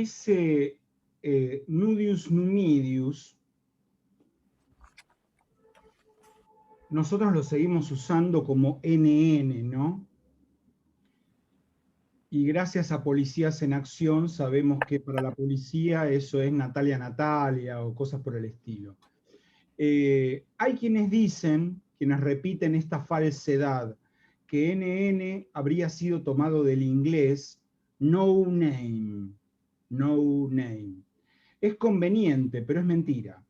ese nudius numidius, nosotros lo seguimos usando como NN, ¿no? Y gracias a Policías en Acción sabemos que para la policía eso es Natalia Natalia o cosas por el estilo. Hay quienes dicen, quienes repiten esta falsedad, que NN habría sido tomado del inglés no name, no name. Es conveniente, pero es mentira.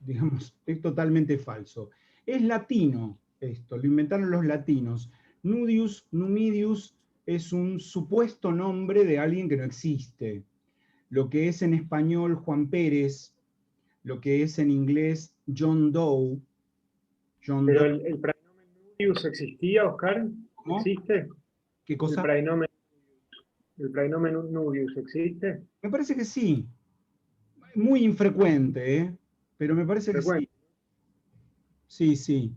Digamos, es totalmente falso. Es latino esto, lo inventaron los latinos. Nudius, numidius, es un supuesto nombre de alguien que no existe. Lo que es en español Juan Pérez, lo que es en inglés John Doe. Pero el praenomen nudius existía, Oscar. ¿Cómo? ¿Existe? ¿Qué cosa? El praenomen nudius existe. Me parece que sí. Muy infrecuente, ¿eh? Pero me parece que sí. Sí, sí.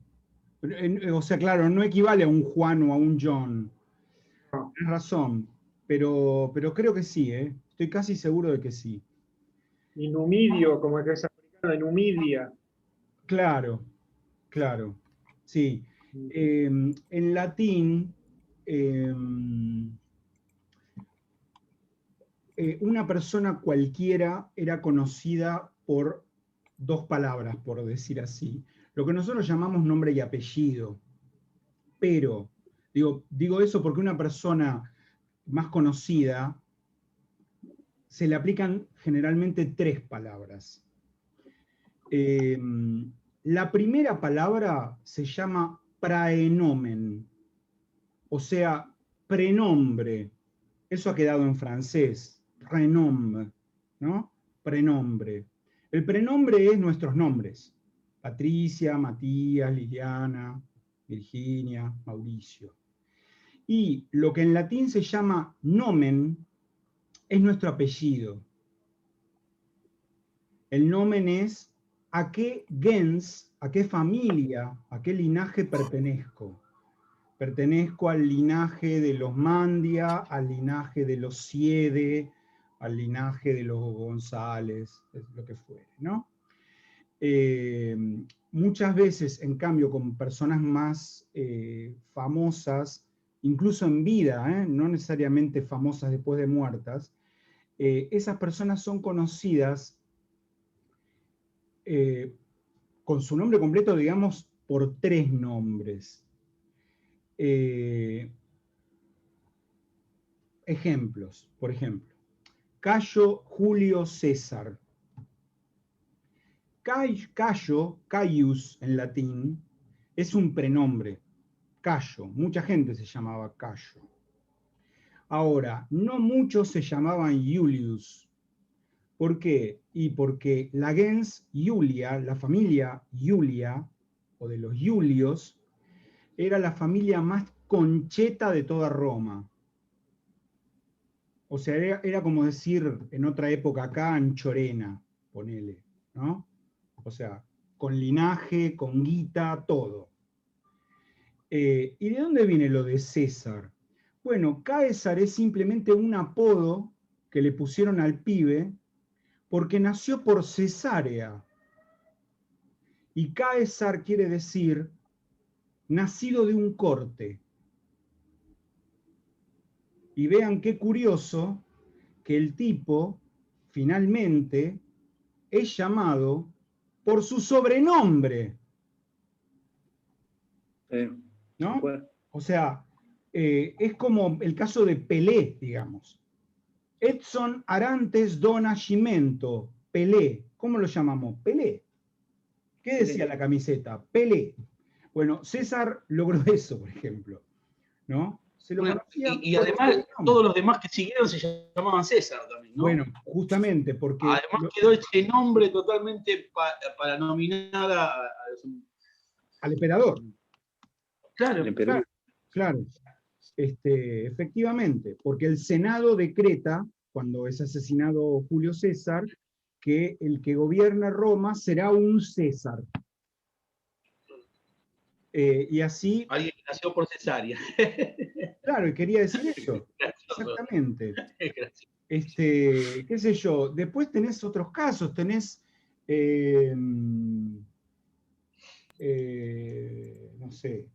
O sea, claro, no equivale a un Juan o a un John. No. Tienes razón, pero creo que sí, ¿eh? Estoy casi seguro de que sí. Y numidio, como que es africano, de Numidia. Claro, claro, sí. En latín, una persona cualquiera era conocida por dos palabras, por decir así. Lo que nosotros llamamos nombre y apellido. Pero, digo eso porque una persona más conocida se le aplican generalmente tres palabras. La primera palabra se llama praenomen, o sea, prenombre. Eso ha quedado en francés, prenom, ¿no? Prenombre. El prenombre es nuestros nombres. Patricia, Matías, Liliana, Virginia, Mauricio. Y lo que en latín se llama nomen es nuestro apellido. El nomen es a qué gens, a qué familia, a qué linaje pertenezco. Pertenezco al linaje de los Mandia, al linaje de los Siede, al linaje de los González, lo que fuere, ¿no? Muchas veces, en cambio, con personas más famosas, incluso en vida, no necesariamente famosas después de muertas, esas personas son conocidas con su nombre completo, digamos, por tres nombres. Ejemplos, por ejemplo, Cayo Julio César. Cayo, Caius en latín, es un prenombre. Cayo, mucha gente se llamaba Cayo. Ahora, no muchos se llamaban Julius. ¿Por qué? Y porque la gens Julia, la familia Julia, o de los Julios, era la familia más concheta de toda Roma. O sea, era como decir en otra época acá, Anchorena, ponele, ¿no? O sea, con linaje, con guita, todo. ¿Y de dónde viene lo de César? Bueno, Caesar es simplemente un apodo que le pusieron al pibe porque nació por cesárea. Y Caesar quiere decir nacido de un corte. Y vean qué curioso que el tipo finalmente es llamado por su sobrenombre. ¿No? O sea, es como el caso de Pelé, digamos. Edson Arantes do Nascimento, Pelé. ¿Cómo lo llamamos? Pelé. ¿Qué decía la camiseta? Pelé. Bueno, César logró eso, por ejemplo, ¿no? Se lo bueno, conocía y además, todos los demás que siguieron se llamaban César también, ¿no? Bueno, justamente porque... Además quedó ese nombre totalmente para nominar al emperador. Claro, claro, claro. Efectivamente, porque el Senado decreta, cuando es asesinado Julio César, que el que gobierna Roma será un César. Y así... Alguien que nació por cesárea. Claro, y quería decir eso. Exactamente. qué sé yo, después tenés otros casos, tenés, no sé,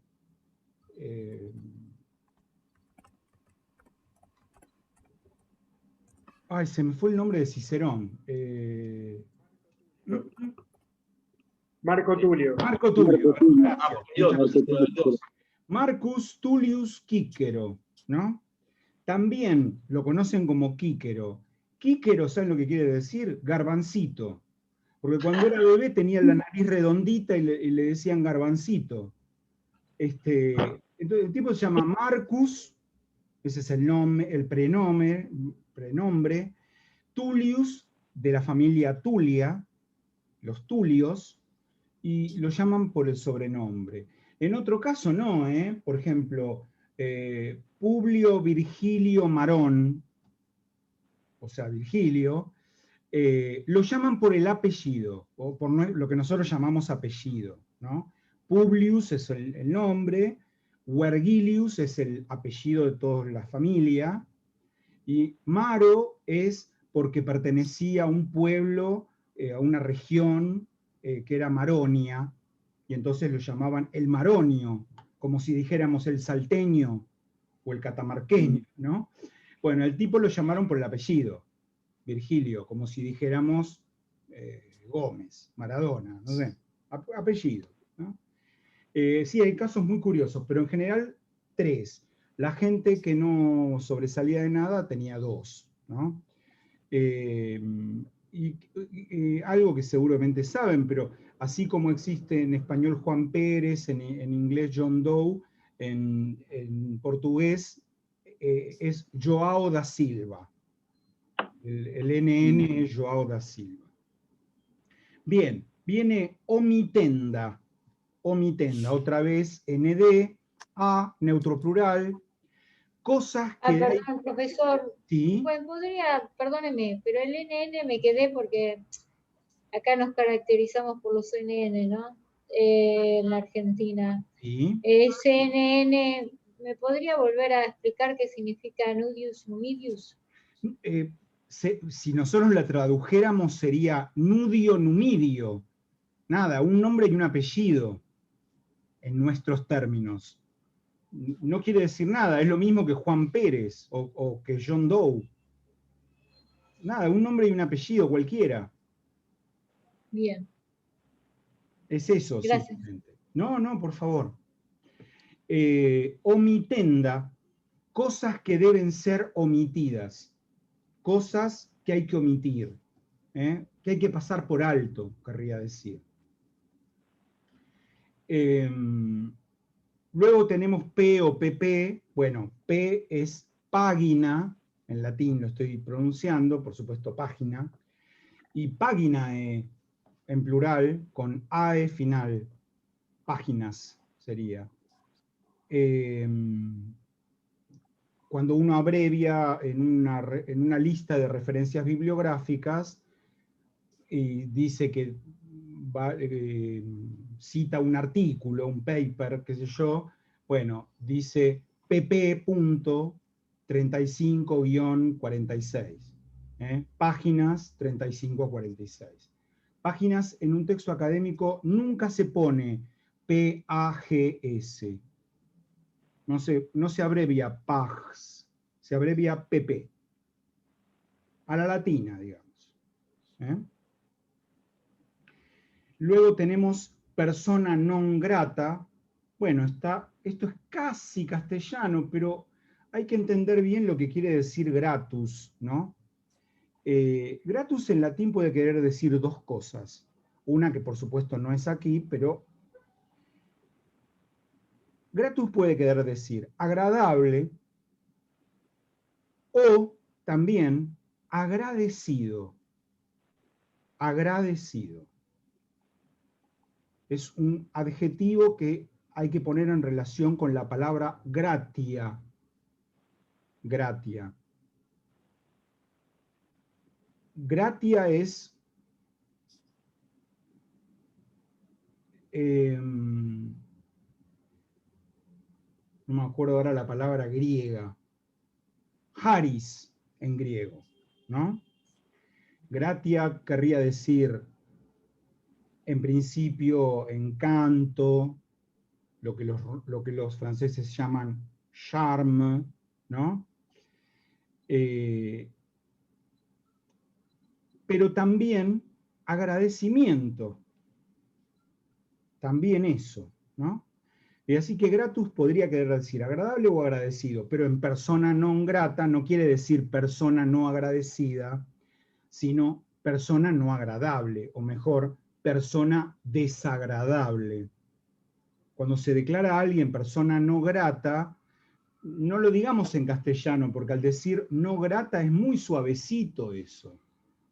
ay, se me fue el nombre de Cicerón. Marco Tulio. Marco Tulio, gracias. Dios. Marcus Tullius Cícero, ¿no? También lo conocen como Quíquero. Quíquero, ¿saben lo que quiere decir? Garbancito. Porque cuando era bebé tenía la nariz redondita y le decían garbancito. Entonces el tipo se llama Marcus, ese es el nombre, el prenombre. Tullius, de la familia Tulia, los Tulios, y lo llaman por el sobrenombre. En otro caso no, por ejemplo, Publio Virgilio Marón, o sea, Virgilio, lo llaman por el apellido, o por lo que nosotros llamamos apellido, ¿no? Publius es el nombre, Vergilius es el apellido de toda la familia, y Maro es porque pertenecía a un pueblo, a una región que era Maronia, y entonces lo llamaban el Maronio, como si dijéramos el salteño o el catamarqueño, ¿no? Bueno, el tipo lo llamaron por el apellido, Virgilio, como si dijéramos Gómez, Maradona, no sé, apellido, ¿no? Sí, hay casos muy curiosos, pero en general 3. La gente que no sobresalía de nada tenía 2, ¿no? Y algo que seguramente saben, pero así como existe en español Juan Pérez, en inglés John Doe, en portugués es Joao da Silva. El NN es Joao da Silva. Bien, viene omitenda. Omitenda, otra vez ND, A, neutro plural, cosas que... Perdón, profesor. Sí. Pues podría, perdóneme, pero el NN me quedé porque acá nos caracterizamos por los NN, ¿no? En la Argentina. Sí. Ese NN, ¿me podría volver a explicar qué significa nudius numidius? Si nosotros la tradujéramos sería nudio numidio. Nada, un nombre y un apellido en nuestros términos. No quiere decir nada, es lo mismo que Juan Pérez o que John Doe. Nada, un nombre y un apellido cualquiera. Bien. Es eso, Gracias. simplemente. No, por favor. Omitenda, cosas que deben ser omitidas, cosas que hay que omitir, que hay que pasar por alto, querría decir. Luego tenemos P o PP. Bueno, P es página, en latín lo estoy pronunciando, por supuesto página, y páginae en plural con AE final, páginas sería. Cuando uno abrevia en una lista de referencias bibliográficas y dice que cita un artículo, un paper, qué sé yo, bueno, dice pp.35-46, páginas 35 a 46. Páginas en un texto académico nunca se pone PAGS. No se abrevia PAGS, se abrevia PP. A la latina, digamos. Luego tenemos persona non grata. Bueno, esto es casi castellano, pero hay que entender bien lo que quiere decir gratus, ¿no? Gratus en latín puede querer decir 2 cosas. Una que por supuesto no es aquí, pero gratus puede querer decir agradable o también agradecido. Agradecido. Es un adjetivo que hay que poner en relación con la palabra gratia. Gratia. Gratia es no me acuerdo ahora la palabra griega. Haris en griego. ¿no? Gratia querría decir, en principio, encanto, lo que los franceses llaman charme, ¿no? Pero también agradecimiento, también eso, ¿no? Y así que gratus podría querer decir agradable o agradecido, pero en persona non grata no quiere decir persona no agradecida, sino persona no agradable, o mejor, persona desagradable. Cuando se declara a alguien persona no grata, no lo digamos en castellano, porque al decir no grata es muy suavecito eso.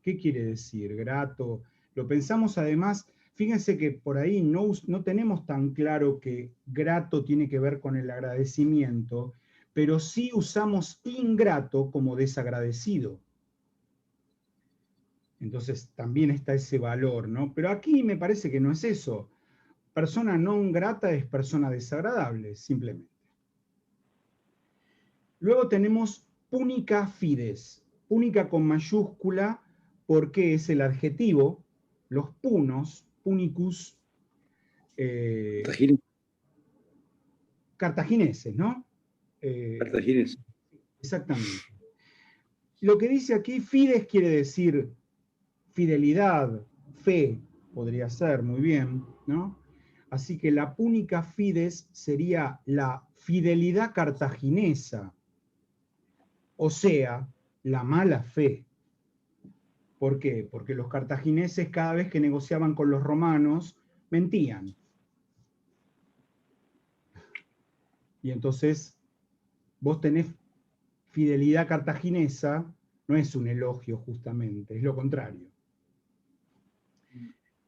¿Qué quiere decir? Grato. Lo pensamos además, fíjense que por ahí no tenemos tan claro que grato tiene que ver con el agradecimiento, pero sí usamos ingrato como desagradecido. Entonces también está ese valor, ¿no? Pero aquí me parece que no es eso. Persona non grata es persona desagradable, simplemente. Luego tenemos punica fides. Púnica con mayúscula porque es el adjetivo. Los punos, punicus, cartagineses, ¿no? Cartagineses. Exactamente. Lo que dice aquí, fides quiere decir fidelidad, fe, podría ser, muy bien, ¿no? Así que la púnica fides sería la fidelidad cartaginesa, o sea, la mala fe. ¿Por qué? Porque los cartagineses cada vez que negociaban con los romanos, mentían. Y entonces, vos tenés fidelidad cartaginesa, no es un elogio justamente, es lo contrario.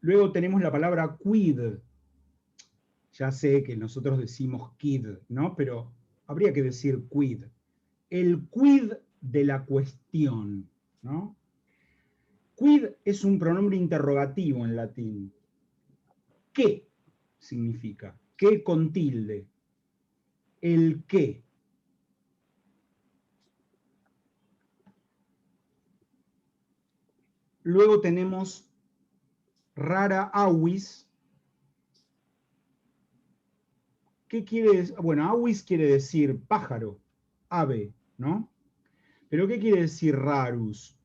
Luego tenemos la palabra quid. Ya sé que nosotros decimos quid, ¿no? Pero habría que decir quid. El quid de la cuestión, ¿no? Quid es un pronombre interrogativo en latín. ¿Qué significa? ¿Qué con tilde? El qué. Luego tenemos rara avis. ¿Qué quiere decir? Bueno, avis quiere decir pájaro, ave, ¿no? Pero ¿qué quiere decir rarus?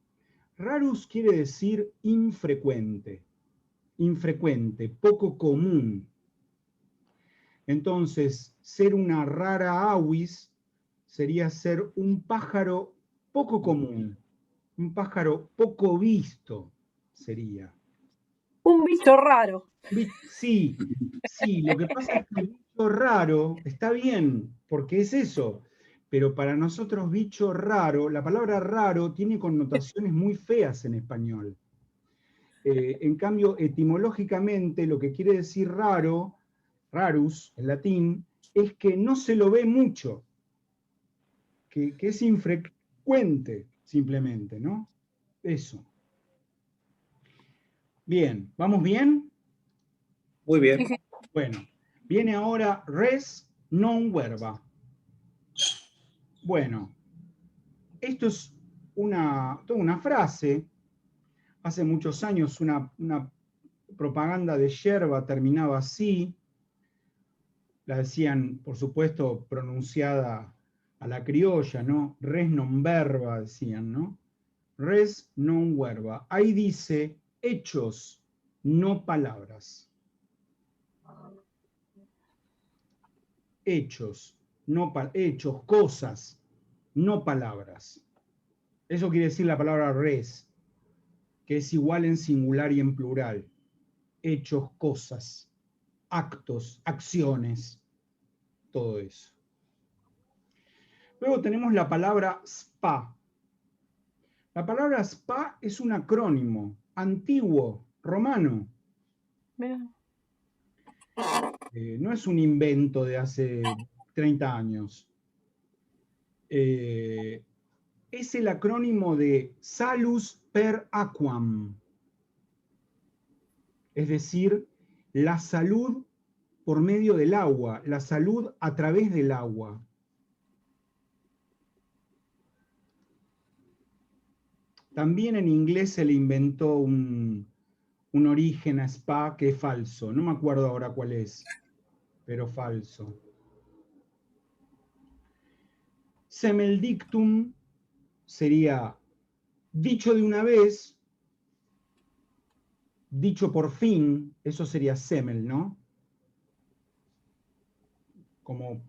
Rarus quiere decir infrecuente, poco común. Entonces, ser una rara avis sería ser un pájaro poco común, un pájaro poco visto sería. Un bicho raro. Sí, lo que pasa es que el bicho raro está bien, porque es eso, pero para nosotros bicho raro, la palabra raro tiene connotaciones muy feas en español. En cambio, etimológicamente, lo que quiere decir raro, rarus, en latín, es que no se lo ve mucho, que es infrecuente, simplemente, ¿no? Eso. Bien, ¿vamos bien? Muy bien. Bueno, viene ahora res non verba. Bueno, esto es toda una frase. Hace muchos años una propaganda de yerba terminaba así. La decían, por supuesto, pronunciada a la criolla, ¿no? Res non verba, decían, ¿no? Res non verba. Ahí dice hechos, no palabras. Hechos, hechos, cosas, no palabras. Eso quiere decir la palabra res, que es igual en singular y en plural. Hechos, cosas, actos, acciones, todo eso. Luego tenemos la palabra spa. La palabra spa es un acrónimo antiguo, romano. No es un invento de hace 30 años. Es el acrónimo de Salus per Aquam, es decir, la salud por medio del agua, la salud a través del agua. También en inglés se le inventó un origen a spa que es falso. No me acuerdo ahora cuál es, pero falso. Semel dictum sería dicho de una vez, dicho por fin, eso sería semel, ¿no? Como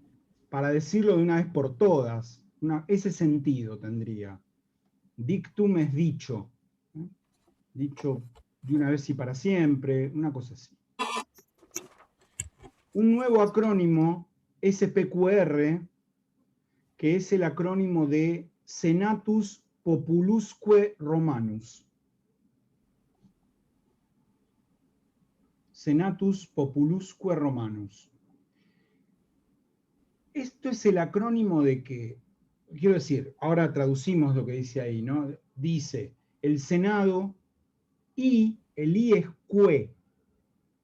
para decirlo de una vez por todas, ese sentido tendría. Dictum es dicho, ¿no? Dicho de una vez y para siempre, una cosa así. Un nuevo acrónimo, SPQR, que es el acrónimo de Senatus Populusque Romanus. Senatus Populusque Romanus. Esto es el acrónimo de que, quiero decir, ahora traducimos lo que dice ahí, ¿no? Dice, el Senado, y el I es que,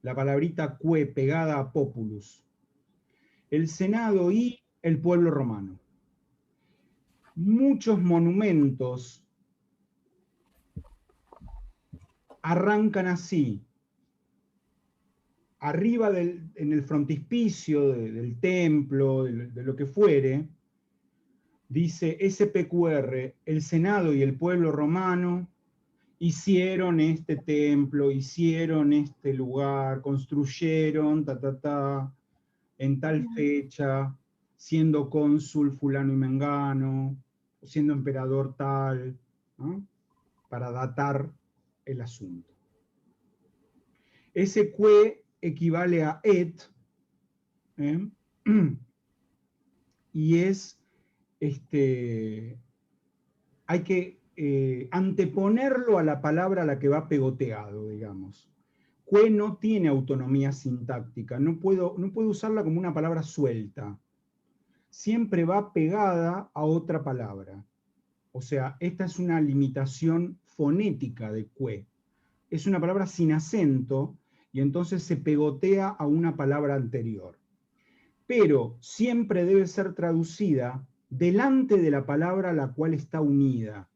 la palabrita que pegada a populus. El Senado y el pueblo romano. Muchos monumentos arrancan así. Arriba en el frontispicio del templo, de lo que fuere, dice SPQR, el Senado y el pueblo romano hicieron este templo, hicieron este lugar, construyeron, en tal fecha, siendo cónsul fulano y mengano, siendo emperador tal, ¿no? Para datar el asunto. Ese que equivale a et, y es, hay que anteponerlo a la palabra a la que va pegoteado, digamos. Que no tiene autonomía sintáctica, no puedo usarla como una palabra suelta. Siempre va pegada a otra palabra. O sea, esta es una limitación fonética de que. Es una palabra sin acento y entonces se pegotea a una palabra anterior. Pero siempre debe ser traducida delante de la palabra a la cual está unida.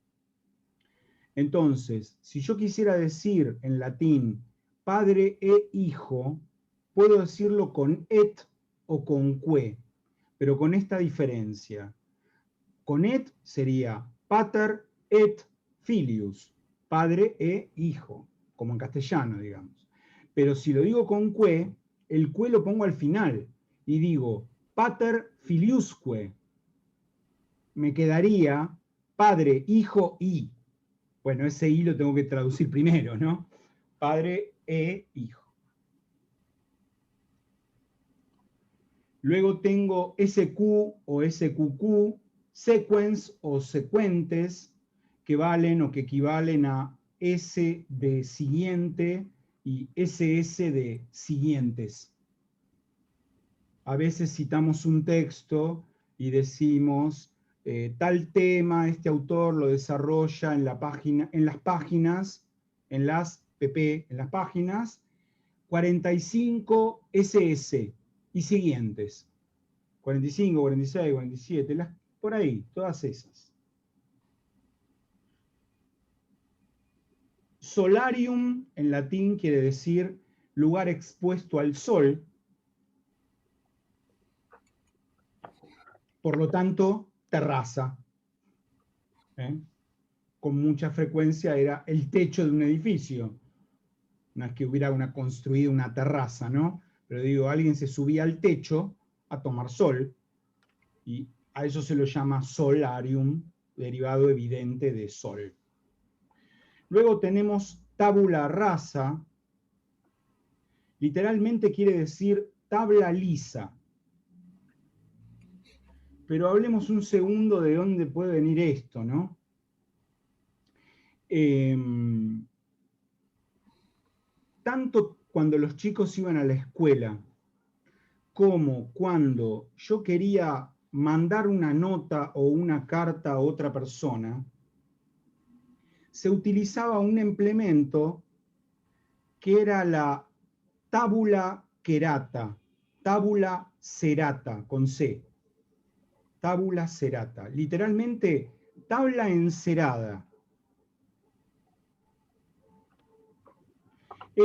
Entonces, si yo quisiera decir en latín padre e hijo, puedo decirlo con et o con que, pero con esta diferencia. Con et sería pater et filius, padre e hijo, como en castellano, digamos. Pero si lo digo con que, el que lo pongo al final y digo pater filiusque, me quedaría padre, hijo y. Bueno, ese i lo tengo que traducir primero, ¿no? Padre e hijo. Luego tengo SQ o SQQ, sequence o secuentes, que valen o que equivalen a S de siguiente y SS de siguientes. A veces citamos un texto y decimos, tal tema, este autor lo desarrolla en las páginas 45 SS y siguientes. 45, 46, 47, por ahí, todas esas. Solarium en latín quiere decir lugar expuesto al sol. Por lo tanto, terraza. Con mucha frecuencia era el techo de un edificio. No es que hubiera construido una terraza, ¿no? Pero digo, alguien se subía al techo a tomar sol, y a eso se lo llama solarium, derivado evidente de sol. Luego tenemos tabula rasa, literalmente quiere decir tabla lisa. Pero hablemos un segundo de dónde puede venir esto, ¿no? Tanto cuando los chicos iban a la escuela, como cuando yo quería mandar una nota o una carta a otra persona, se utilizaba un implemento que era la tabula querata, tabula cerata, con C. Tabula cerata, literalmente tabla encerada.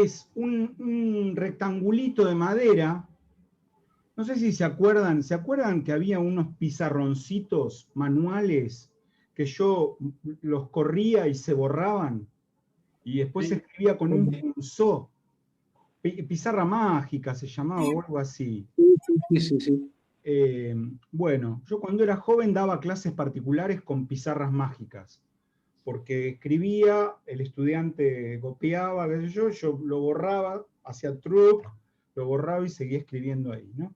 es un rectangulito de madera. No sé si ¿se acuerdan que había unos pizarroncitos manuales que yo los corría y se borraban? Y después se escribía con un punzó. Pizarra mágica se llamaba o algo así. Sí. Bueno, yo cuando era joven daba clases particulares con pizarras mágicas, porque escribía, el estudiante copiaba, qué sé yo lo borraba, hacía truc, lo borraba y seguía escribiendo ahí, ¿no?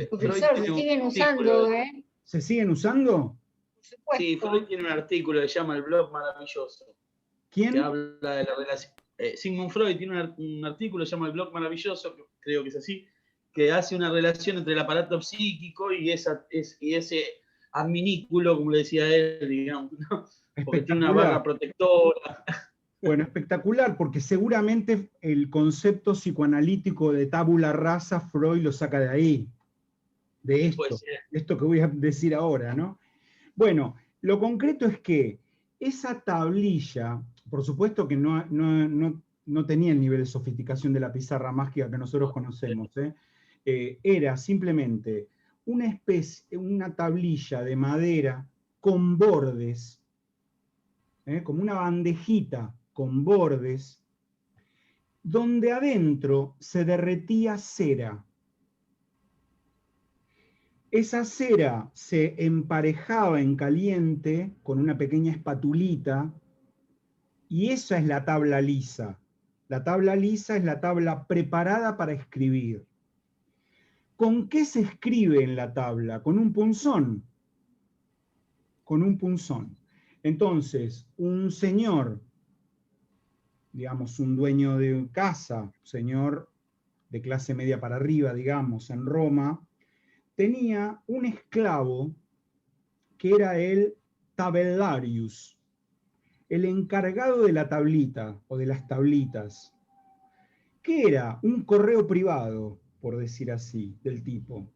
Profesor, se siguen usando, ¿eh? ¿Se siguen usando? Por supuesto. Sí, Freud tiene un artículo que se llama El blog maravilloso. ¿Quién? Que habla de la relación. Sigmund Freud tiene un artículo que se llama El blog maravilloso, creo que es así, que hace una relación entre el aparato psíquico y ese adminículo, como le decía él, digamos, ¿no? Porque tiene una barra protectora. Bueno, espectacular, porque seguramente el concepto psicoanalítico de tabula rasa Freud lo saca de ahí, de esto que voy a decir ahora, ¿no? Bueno, lo concreto es que esa tablilla, por supuesto que no tenía el nivel de sofisticación de la pizarra mágica que nosotros conocemos, era simplemente una tablilla de madera con bordes, como una bandejita con bordes, donde adentro se derretía cera. Esa cera se emparejaba en caliente con una pequeña espatulita, y esa es la tabla lisa. La tabla lisa es la tabla preparada para escribir. ¿Con qué se escribe en la tabla? Con un punzón. Con un punzón. Entonces, un señor, digamos, un dueño de casa, señor de clase media para arriba, digamos, en Roma, tenía un esclavo que era el tabellarius, el encargado de la tablita o de las tablitas, que era un correo privado, por decir así, del tipo.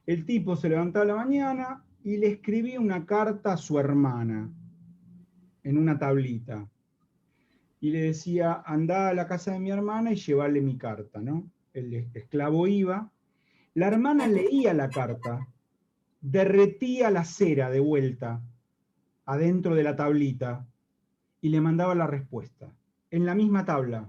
El tipo se levantaba a la mañana y le escribía una carta a su hermana en una tablita. Y le decía, andá a la casa de mi hermana y llevarle mi carta, ¿no? El esclavo iba, la hermana leía la carta, derretía la cera de vuelta adentro de la tablita y le mandaba la respuesta, en la misma tabla.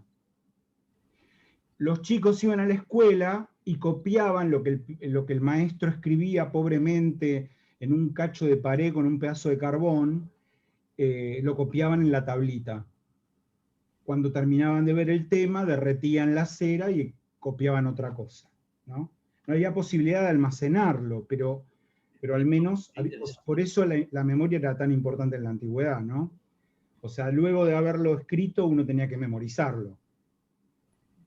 Los chicos iban a la escuela y copiaban lo que el maestro escribía pobremente en un cacho de pared con un pedazo de carbón, lo copiaban en la tablita. Cuando terminaban de ver el tema, derretían la cera y copiaban otra cosa, ¿no? No había posibilidad de almacenarlo, pero al menos, por eso la memoria era tan importante en la antigüedad, ¿no? O sea, luego de haberlo escrito, uno tenía que memorizarlo.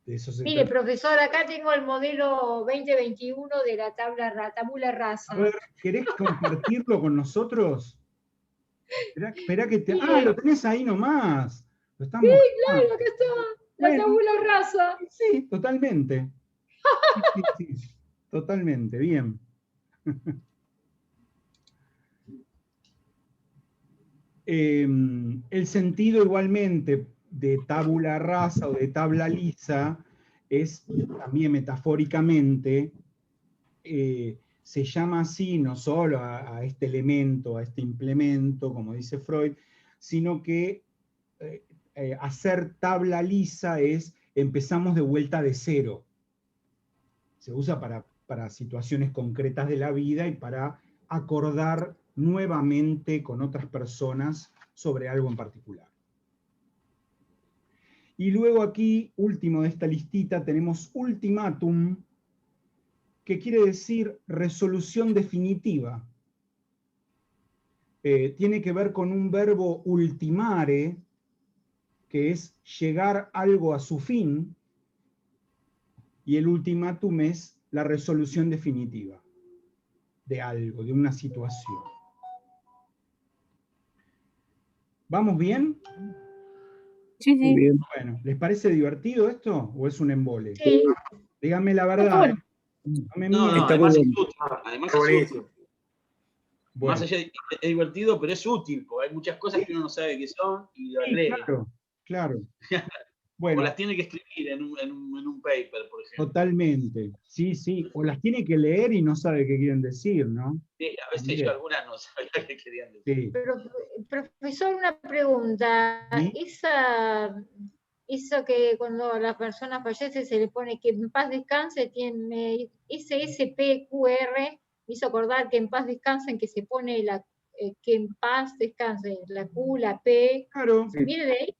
De eso se Mire, profesor, acá tengo el modelo 2021 de la tabula rasa. A ver, ¿querés compartirlo con nosotros? Esperá que te... ¡Ah, lo tenés ahí nomás! Lo estamos... Sí, claro, acá está. La tabula rasa. Sí, totalmente. Sí, totalmente, bien. El sentido igualmente de tabula rasa o de tabla lisa es también metafóricamente, se llama así no solo a este elemento, a este implemento, como dice Freud, sino que hacer tabla lisa es empezamos de vuelta de cero. Se usa para situaciones concretas de la vida y para acordar nuevamente con otras personas sobre algo en particular. Y luego aquí, último de esta listita, tenemos ultimátum, que quiere decir resolución definitiva. Tiene que ver con un verbo ultimare, que es llegar algo a su fin, y el ultimátum es la resolución definitiva de algo, de una situación. ¿Vamos bien? Sí, sí. Bien. Bueno, ¿les parece divertido esto o es un embole? Sí. Díganme la verdad. No me No, mientan. además es útil. Además es útil. Bueno. Más allá de que es divertido, pero es útil, porque hay muchas cosas que uno no sabe qué son y lo lee. Claro, claro. Bueno, o las tiene que escribir en un paper, por ejemplo. totalmente, sí, sí. O las tiene que leer y no sabe qué quieren decir, ¿no? Sí, a veces También. yo algunas no sabía qué querían decir. Sí. Pero, profesor, una pregunta. ¿Sí? Eso que cuando la persona fallece se le pone que en paz descanse, tiene ese SPQR, me hizo acordar que en paz descansen, que se pone que en paz descanse, la Q, la P, Claro. ¿viene de ahí?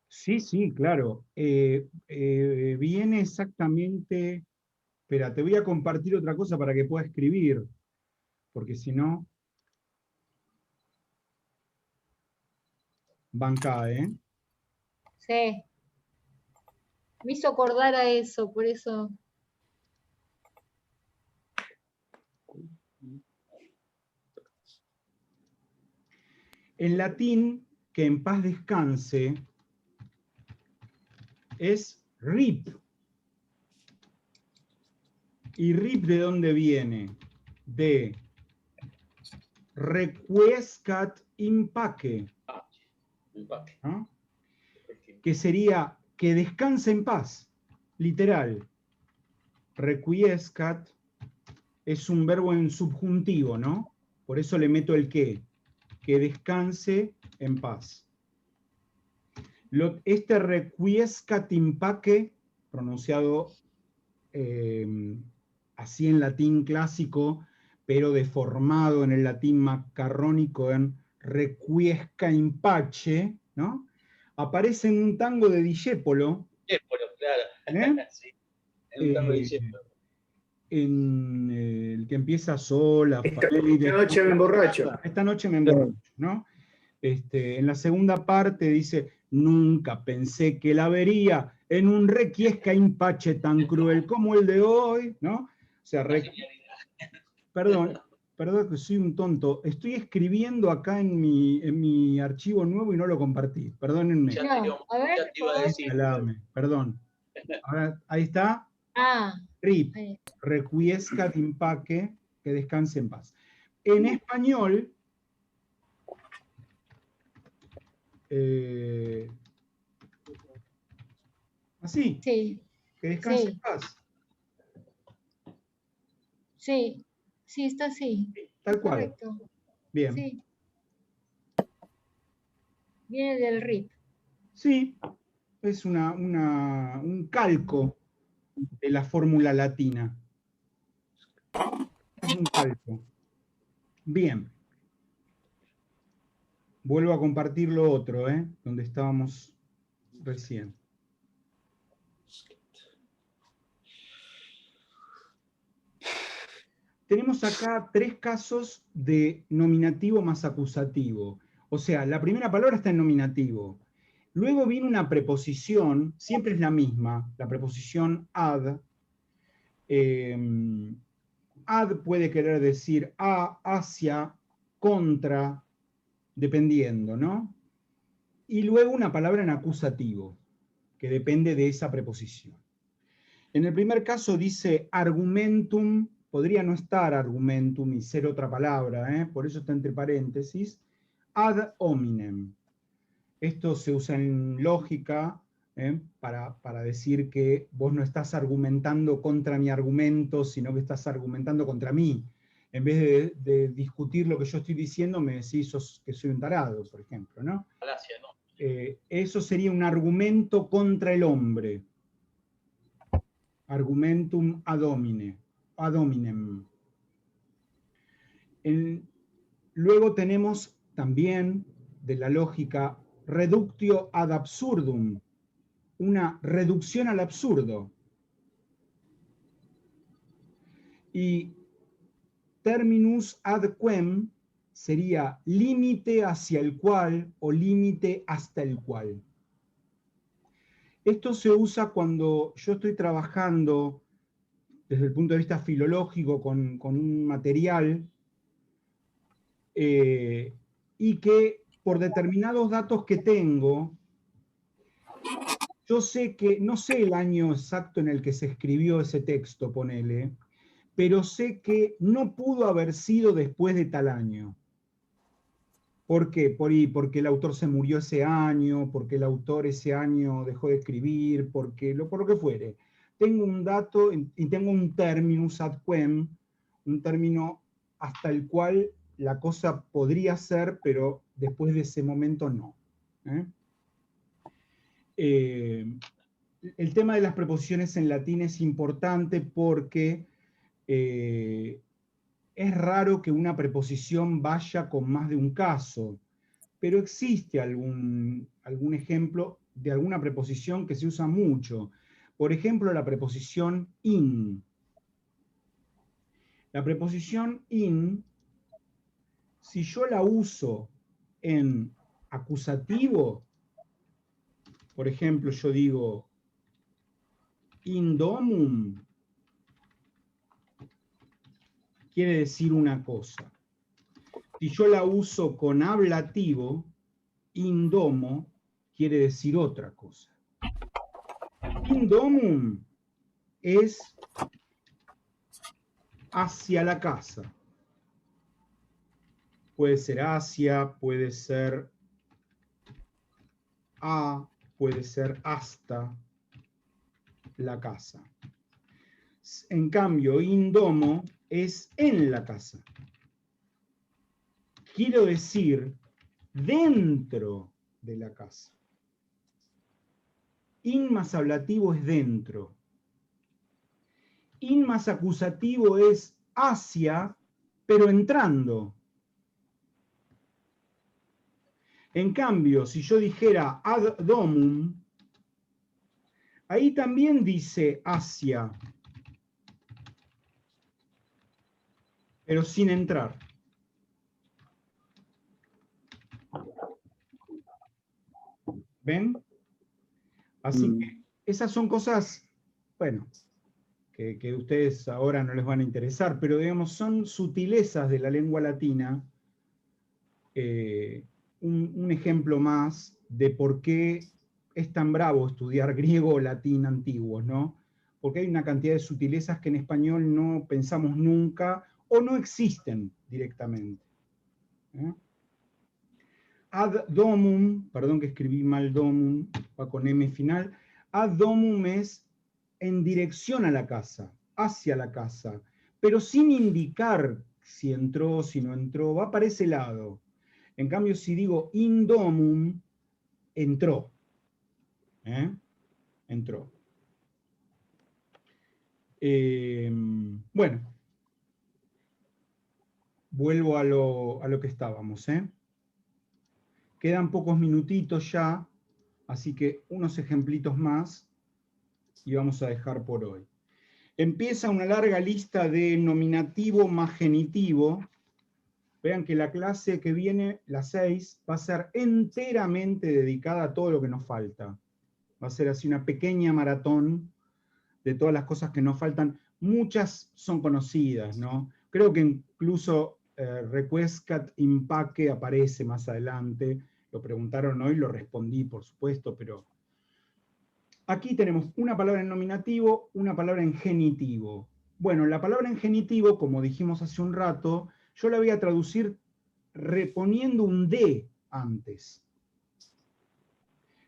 Sí, sí, claro. Viene exactamente. Espera, te voy a compartir otra cosa para que pueda escribir, porque si no. Banca, ¿eh? Sí. Me hizo acordar a eso, por eso. En latín, que en paz descanse, es RIP. ¿Y RIP de dónde viene? De requiescat in pace, ¿no? Que sería que descanse en paz, literal. Requiescat es un verbo en subjuntivo, ¿no? Por eso le meto el que descanse en paz. Este requiescat in pace, pronunciado así en latín clásico, pero deformado en el latín macarrónico en requiesca in pace, ¿no? Aparece en un tango de Discépolo. Discépolo, claro. ¿Eh? Sí, en un tango de Discépolo. En el que empieza sola. Esta noche me emborracho. Esta noche me emborracho, ¿no? En la segunda parte dice, nunca pensé que la vería en un requiesca in pace tan cruel como el de hoy, ¿no? O sea, perdón que soy un tonto, estoy escribiendo acá en mi archivo nuevo y no lo compartí, perdónenme. Ya te iba a decir. Perdón. Ahora, ahí está. RIP, requiescat in pace, que descanse en paz. En español, así, Sí, que descanse sí. en paz. Sí, sí, está así. Tal cual. Correcto. Bien. Sí. Viene del RIP. Sí, es un calco de la fórmula latina. Es un calco. Bien. Vuelvo a compartir lo otro, donde estábamos recién. Tenemos acá 3 casos de nominativo más acusativo. O sea, la primera palabra está en nominativo. Luego viene una preposición, siempre es la misma, la preposición ad. Ad puede querer decir a, hacia, contra, dependiendo, ¿no? Y luego una palabra en acusativo, que depende de esa preposición. En el primer caso dice argumentum, podría no estar argumentum y ser otra palabra, por eso está entre paréntesis, ad hominem. Esto se usa en lógica para decir que vos no estás argumentando contra mi argumento, sino que estás argumentando contra mí. En vez de discutir lo que yo estoy diciendo, me decís que soy un tarado, por ejemplo, ¿no? Falacia, ¿no? Eso sería un argumento contra el hombre. Argumentum ad hominem. Luego tenemos también de la lógica reductio ad absurdum, una reducción al absurdo. Y terminus ad quem sería límite hacia el cual o límite hasta el cual. Esto se usa cuando yo estoy trabajando desde el punto de vista filológico con un material y que por determinados datos que tengo, yo sé que, no sé el año exacto en el que se escribió ese texto, ponele, pero sé que no pudo haber sido después de tal año. ¿Por qué? Porque el autor se murió ese año, porque el autor ese año dejó de escribir, por lo que fuere. Tengo un dato y tengo un terminus ad quem, un término hasta el cual la cosa podría ser, pero después de ese momento no. El tema de las preposiciones en latín es importante porque es raro que una preposición vaya con más de un caso, pero existe algún ejemplo de alguna preposición que se usa mucho. Por ejemplo, la preposición in. La preposición in, si yo la uso en acusativo, por ejemplo, yo digo in domum, quiere decir una cosa. Si yo la uso con ablativo, in domo quiere decir otra cosa. In domum es hacia la casa. Puede ser hacia, puede ser a, puede ser hasta la casa. En cambio, in domo es en la casa. Quiero decir dentro de la casa. In más ablativo es dentro. In más acusativo es hacia, pero entrando. En cambio, si yo dijera ad domum, ahí también dice hacia, pero sin entrar. ¿Ven? Así que esas son cosas, bueno, que a ustedes ahora no les van a interesar, pero digamos, son sutilezas de la lengua latina. Un ejemplo más de por qué es tan bravo estudiar griego o latín antiguos, ¿no? Porque hay una cantidad de sutilezas que en español no pensamos nunca o no existen directamente. Ad domum, perdón que escribí mal domum, va con M final, ad domum es en dirección a la casa, hacia la casa, pero sin indicar si entró, si no entró, va para ese lado. En cambio, si digo in domum, entró. Entró. Bueno, vuelvo a lo que estábamos. Quedan pocos minutitos ya, así que unos ejemplitos más y vamos a dejar por hoy. Empieza una larga lista de nominativo más genitivo. Vean que la clase que viene, la 6, va a ser enteramente dedicada a todo lo que nos falta. Va a ser así una pequeña maratón de todas las cosas que nos faltan. Muchas son conocidas, ¿no? Creo que incluso Requiescat Impaque aparece más adelante. Lo preguntaron hoy, lo respondí, por supuesto, pero aquí tenemos una palabra en nominativo, una palabra en genitivo. Bueno, la palabra en genitivo, como dijimos hace un rato, yo la voy a traducir reponiendo un D antes.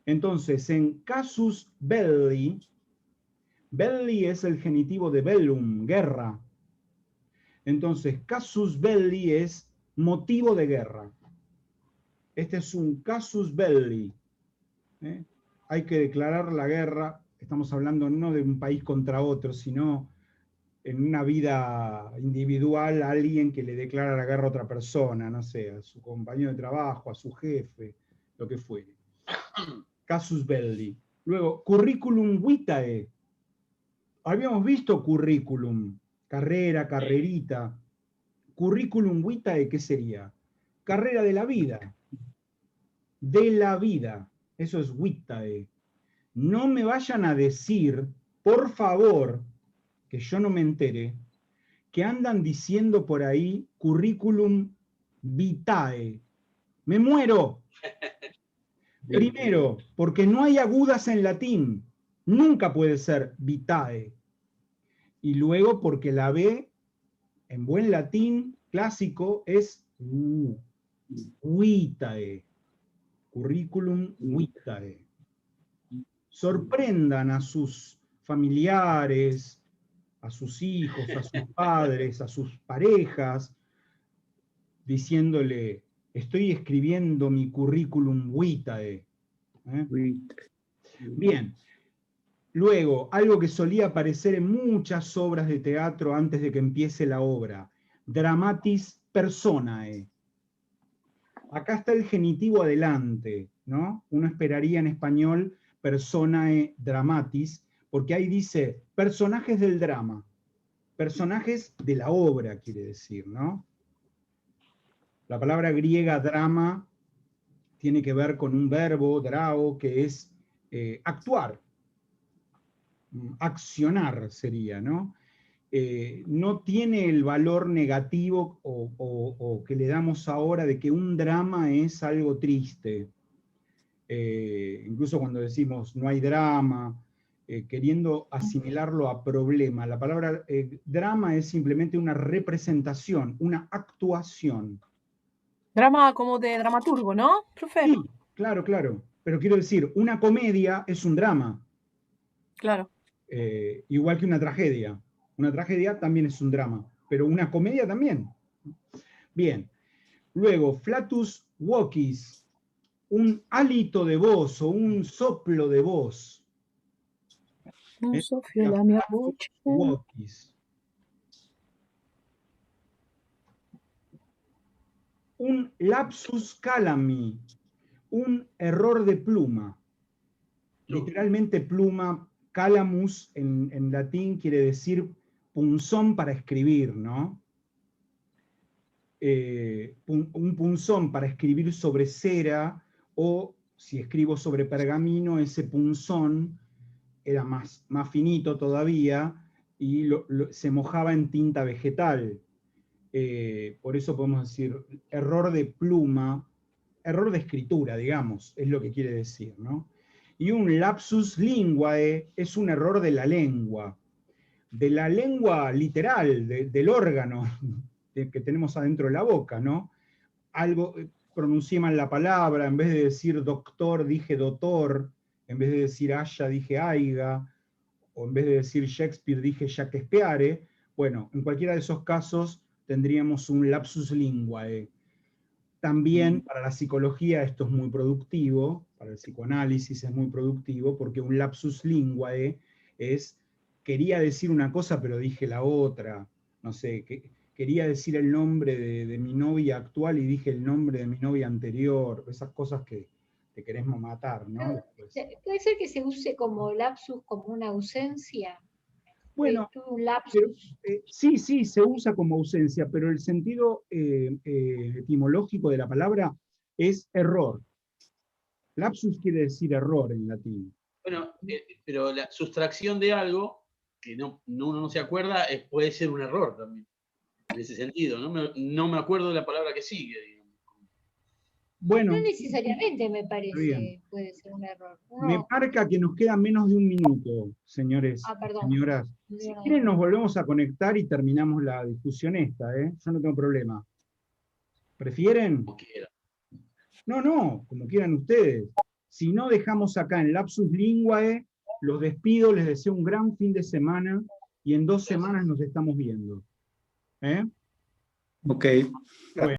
Entonces, en casus belli, belli es el genitivo de bellum, guerra. Entonces, casus belli es motivo de guerra. Este es un casus belli. Hay que declarar la guerra, estamos hablando no de un país contra otro, sino en una vida individual a alguien que le declara la guerra a otra persona, no sé, a su compañero de trabajo, a su jefe, lo que fuere. Casus belli. Luego, curriculum vitae. Habíamos visto currículum, carrera, carrerita. Curriculum vitae, ¿qué sería? Carrera de la vida. De la vida. Eso es vitae. No me vayan a decir, por favor, que yo no me entere, que andan diciendo por ahí curriculum vitae. ¡Me muero! Primero, porque no hay agudas en latín. Nunca puede ser vitae. Y luego porque la B, en buen latín clásico, es U. vitae. Currículum vitae. Sorprendan a sus familiares, a sus hijos, a sus padres, a sus parejas, diciéndole, estoy escribiendo mi currículum vitae. Bien. Luego, algo que solía aparecer en muchas obras de teatro antes de que empiece la obra, dramatis personae. Acá está el genitivo adelante, ¿no? Uno esperaría en español personae dramatis, porque ahí dice personajes del drama, personajes de la obra, quiere decir, ¿no? La palabra griega drama tiene que ver con un verbo, drao, que es actuar, accionar sería, ¿no? No tiene el valor negativo o que le damos ahora de que un drama es algo triste. Incluso cuando decimos no hay drama, queriendo asimilarlo a problema, la palabra drama es simplemente una representación, una actuación. Drama como de dramaturgo, ¿no, profe? Sí, claro, claro. Pero quiero decir, una comedia es un drama. Claro. Igual que una tragedia. Una tragedia también es un drama, pero una comedia también. Bien. Luego, flatus vocis, un hálito de voz o un soplo de voz. Un soffio la mia voce. Vocis. Un lapsus calami, un error de pluma. Literalmente pluma, calamus en latín quiere decir punzón para escribir, ¿no? Un punzón para escribir sobre cera, o si escribo sobre pergamino, ese punzón era más finito todavía y se mojaba en tinta vegetal. Por eso podemos decir error de pluma, error de escritura, digamos, es lo que quiere decir, ¿no? Y un lapsus linguae es un error de la lengua literal, del órgano que tenemos adentro de la boca, ¿no? Algo, pronuncié mal la palabra, en vez de decir doctor dije dotor, en vez de decir haya dije aiga, o en vez de decir Shakespeare dije Shakespeare. Bueno, en cualquiera de esos casos tendríamos un lapsus linguae. También para la psicología esto es muy productivo, para el psicoanálisis es muy productivo, porque un lapsus linguae es, quería decir una cosa pero dije la otra, no sé, quería decir el nombre de mi novia actual y dije el nombre de mi novia anterior, esas cosas que te querés matar, ¿no? ¿Puede ser que se use como lapsus como una ausencia? Bueno, un lapsus. Pero, sí, se usa como ausencia, pero el sentido etimológico de la palabra es error. Lapsus quiere decir error en latín. Bueno, pero la sustracción de algo que uno no se acuerda puede ser un error también, en ese sentido. No me acuerdo de la palabra que sigue, digamos. Bueno, no necesariamente me parece puede ser un error. Me marca que nos queda menos de un minuto, señores y señoras. Si quieren nos volvemos a conectar y terminamos la discusión esta, ¿eh? Yo no tengo problema. ¿Prefieren? Como quieran. No, como quieran ustedes. Si no, dejamos acá en Lapsus Linguae, los despido, les deseo un gran fin de semana y en 2 semanas nos estamos viendo. ¿Eh? Ok. Bueno.